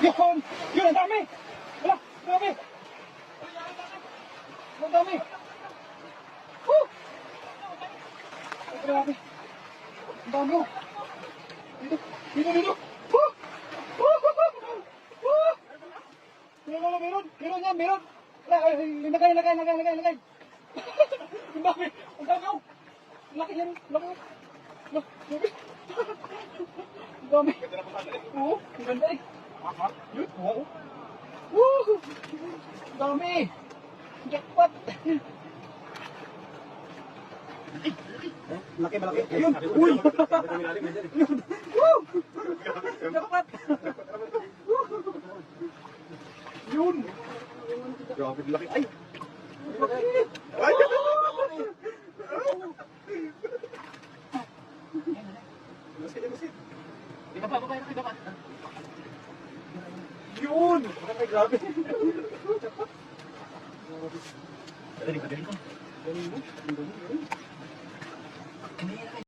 Yun! Yun, ang dami! Wala, ang dami! Ang dami! Woo! Ang grabe! Ang dami oh! Dito! Dito! Dito! Woo! Woo! Woo! Wala, meron! Meron yan! Meron! Lagay! Ang dami! Ang dami oh! Laki yan! Laki! Laki! Ang dami! Oo! Ang ganda eh! Yun! Oo! Woo! Ang dami! Jackpot! Laki malaki! Ayun! Uy! Woo! Jackpot! Yun! Grabe laki! Ay! Ay! Yun! Ay, grabe! Jackpot! Galing ko. Galing mo? Galing mo?